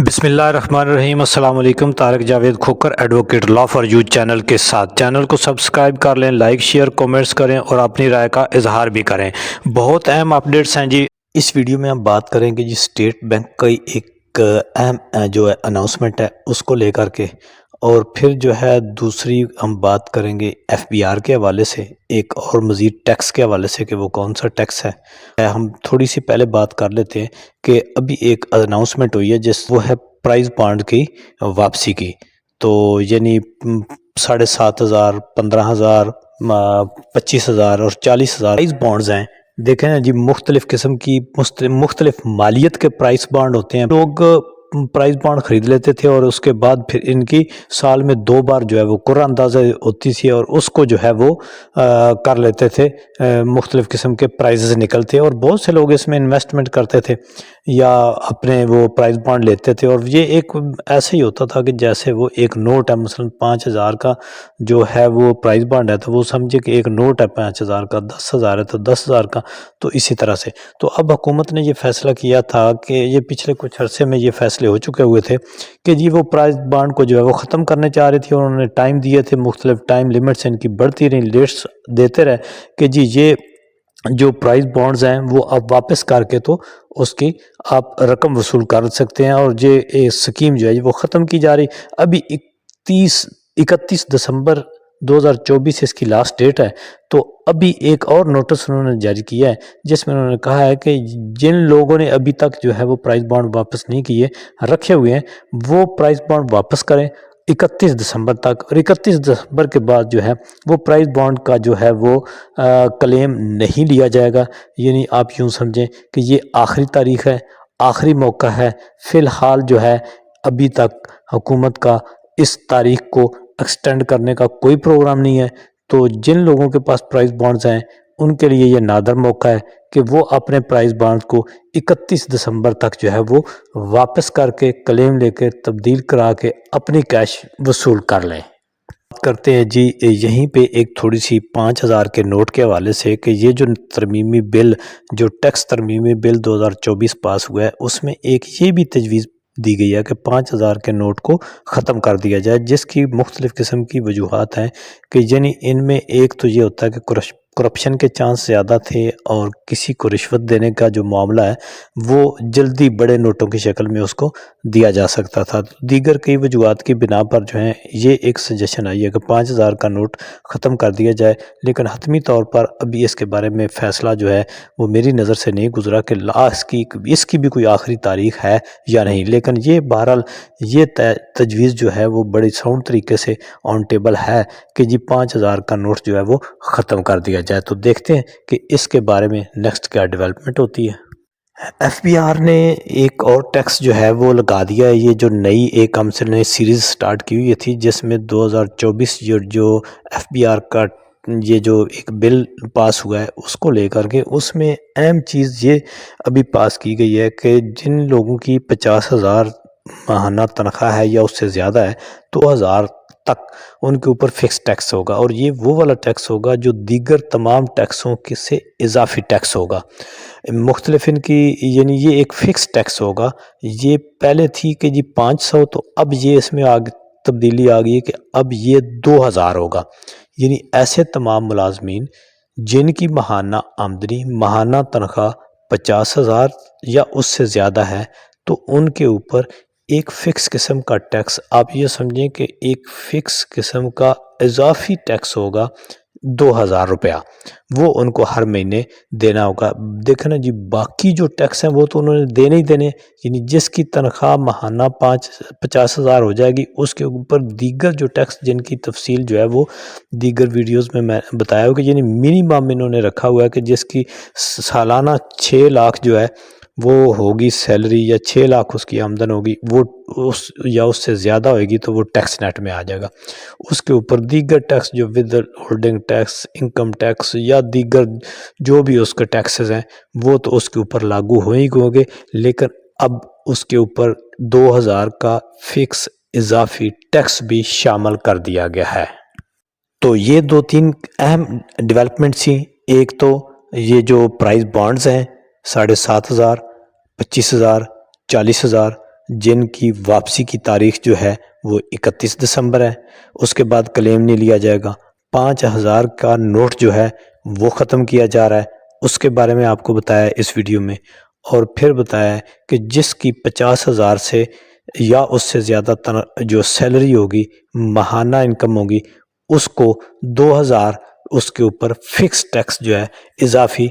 بسم اللہ الرحمن الرحیم۔ السلام علیکم۔ Tariq Javed Khokhar advocate law for you channel کے ساتھ چینل کو سبسکرائب کر لیں، لائک شیئر کومنٹس کریں اور اپنی رائے کا اظہار بھی کریں۔ بہت اہم اپڈیٹس ہیں جی۔ اس ویڈیو میں ہم بات کریں گے جی اسٹیٹ بینک کا ایک اہم جو ہے اناؤنسمنٹ ہے اس کو لے کر کے، اور پھر جو ہے دوسری ہم بات کریں گے ایف بی آر کے حوالے سے، ایک اور مزید ٹیکس کے حوالے سے کہ وہ کون سا ٹیکس ہے۔ ہم تھوڑی سی پہلے بات کر لیتے ہیں کہ ابھی ایک اناؤنسمنٹ ہوئی ہے وہ ہے پرائز بانڈ کی واپسی کی۔ تو یعنی 7,500، 15,000، 25,000 اور 40,000 پرائز بانڈز ہیں۔ دیکھیں نا جی، مختلف قسم کی مختلف مالیت کے پرائز بانڈ ہوتے ہیں۔ لوگ پرائز بانڈ خرید لیتے تھے اور اس کے بعد پھر ان کی سال میں 2 بار جو ہے وہ قرعہ اندازی ہوتی تھی اور اس کو جو ہے وہ کر لیتے تھے، مختلف قسم کے پرائزز نکلتے اور بہت سے لوگ اس میں انویسٹمنٹ کرتے تھے یا اپنے وہ پرائز بانڈ لیتے تھے۔ اور یہ ایک ایسے ہی ہوتا تھا کہ جیسے وہ ایک نوٹ ہے، مثلا 5,000 کا جو ہے وہ پرائز بانڈ ہے تو وہ سمجھے کہ ایک نوٹ ہے 5,000 کا، 10,000 ہے تو 10,000 کا، تو اسی طرح سے۔ تو اب حکومت نے یہ فیصلہ کیا تھا کہ یہ پچھلے کچھ عرصے میں یہ فیصلے ہو چکے ہوئے تھے کہ جی وہ پرائز بانڈ کو جو ہے وہ ختم کرنے چاہ رہی تھی، اور انہوں نے ٹائم دیے تھے، مختلف ٹائم لیمٹس ان کی بڑھتی رہی، لیٹس دیتے رہے کہ جی یہ جو پرائز بانڈز ہیں وہ آپ واپس کر کے تو اس کی آپ رقم وصول کر سکتے ہیں، اور یہ سکیم جو ہے وہ ختم کی جا رہی۔ ابھی 31 دسمبر 2024 اس کی لاسٹ ڈیٹ ہے۔ تو ابھی ایک اور نوٹس انہوں نے جاری کیا ہے جس میں انہوں نے کہا ہے کہ جن لوگوں نے ابھی تک جو ہے وہ پرائز بانڈ واپس نہیں کیے، رکھے ہوئے ہیں، وہ پرائز بانڈ واپس کریں 31 دسمبر تک، اور 31 دسمبر کے بعد جو ہے وہ پرائز بانڈ کا جو ہے وہ کلیم نہیں لیا جائے گا۔ یعنی آپ یوں سمجھیں کہ یہ آخری تاریخ ہے، آخری موقع ہے۔ فی الحال جو ہے ابھی تک حکومت کا اس تاریخ کو ایکسٹینڈ کرنے کا کوئی پروگرام نہیں ہے۔ تو جن لوگوں کے پاس پرائز بانڈز ہیں ان کے لیے یہ نادر موقع ہے کہ وہ اپنے پرائز بانڈ کو 31 دسمبر تک جو ہے وہ واپس کر کے کلیم لے کے تبدیل کرا کے اپنی کیش وصول کر لیں۔ بات کرتے ہیں جی یہیں پہ ایک تھوڑی سی 5,000 کے نوٹ کے حوالے سے کہ یہ جو ترمیمی بل، جو ٹیکس ترمیمی بل 2024 پاس ہوا ہے، اس میں ایک یہ بھی تجویز دی گئی ہے کہ 5,000 کے نوٹ کو ختم کر دیا جائے، جس کی مختلف قسم کی وجوہات ہیں کہ یعنی ان میں ایک تو یہ ہوتا ہے کہ کرپشن کے چانس زیادہ تھے، اور کسی کو رشوت دینے کا جو معاملہ ہے وہ جلدی بڑے نوٹوں کی شکل میں اس کو دیا جا سکتا تھا۔ دیگر کئی وجوہات کی بنا پر جو ہیں یہ ایک سجیشن آئی ہے کہ 5,000 کا نوٹ ختم کر دیا جائے، لیکن حتمی طور پر ابھی اس کے بارے میں فیصلہ جو ہے وہ میری نظر سے نہیں گزرا کہ اس کی بھی کوئی آخری تاریخ ہے یا نہیں۔ لیکن یہ بہرحال یہ تجویز جو ہے وہ بڑی ساؤنڈ طریقے سے آن ٹیبل ہے کہ جی 5,000 کا نوٹ جو ہے وہ ختم کر دیا جائے۔ تو دیکھتے ہیں کہ اس کے بارے میں نیکسٹ کیا ڈیولپمنٹ ہوتی ہے۔ ایف بی آر نے ایک اور ٹیکس جو ہے وہ لگا دیا ہے۔ یہ جو نئی ایک ہم سے نئی سیریز سٹارٹ کی ہوئی تھی جس میں 2024 جو ایف بی آر کا یہ جو ایک بل پاس ہوا ہے اس کو لے کر کے، اس میں اہم چیز یہ ابھی پاس کی گئی ہے کہ جن لوگوں کی 50,000 ماہانہ تنخواہ ہے یا اس سے زیادہ ہے، 2,000 تک ان کے اوپر فکس ٹیکس ہوگا، اور یہ وہ والا ٹیکس ہوگا جو دیگر تمام ٹیکسوں سے اضافی ٹیکس ہوگا۔ مختلف ان کی یعنی یہ ایک فکس ٹیکس ہوگا۔ یہ پہلے تھی کہ جی 500، تو اب یہ اس میں تبدیلی آ گئی ہے کہ اب یہ 2,000 ہوگا۔ یعنی ایسے تمام ملازمین جن کی ماہانہ آمدنی، ماہانہ تنخواہ 50,000 یا اس سے زیادہ ہے، تو ان کے اوپر ایک فکس قسم کا ٹیکس، آپ یہ سمجھیں کہ ایک فکس قسم کا اضافی ٹیکس ہوگا 2,000 روپیہ، وہ ان کو ہر مہینے دینا ہوگا۔ دیکھیں نا جی، باقی جو ٹیکس ہیں وہ تو انہوں نے دینے ہی دینے، یعنی جس کی تنخواہ ماہانہ 50,000 ہو جائے گی اس کے اوپر دیگر جو ٹیکس، جن کی تفصیل جو ہے وہ دیگر ویڈیوز میں بتایا ہوگا، یعنی منیمم انہوں نے رکھا ہوا ہے کہ جس کی سالانہ 6 لاکھ جو ہے وہ ہوگی سیلری، یا 6 لاکھ اس کی آمدن ہوگی، وہ اس سے زیادہ ہوئے گی تو وہ ٹیکس نیٹ میں آ جائے گا۔ اس کے اوپر دیگر ٹیکس جو withholding tax, income tax یا دیگر جو بھی اس کے ٹیکسز ہیں وہ تو اس کے اوپر لاگو ہوں گے، لیکن اب اس کے اوپر 2,000 کا فکس اضافی ٹیکس بھی شامل کر دیا گیا ہے۔ تو یہ 2-3 اہم ڈیولپمنٹ تھیں۔ ایک تو یہ جو پرائز بانڈز ہیں 7,500، 25,000، 40,000، جن کی واپسی کی تاریخ جو ہے وہ 31 دسمبر ہے۔ اس کے بعد کلیم نہیں لیا جائے گا۔ 5000 کا نوٹ جو ہے وہ ختم کیا جا رہا ہے، اس کے بارے میں آپ کو بتایا ہے اس ویڈیو میں، اور پھر بتایا ہے کہ جس کی 50,000 سے یا اس سے زیادہ جو سیلری ہوگی، ماہانہ انکم ہوگی، اس کو 2000 اس کے اوپر فکس ٹیکس جو ہے اضافی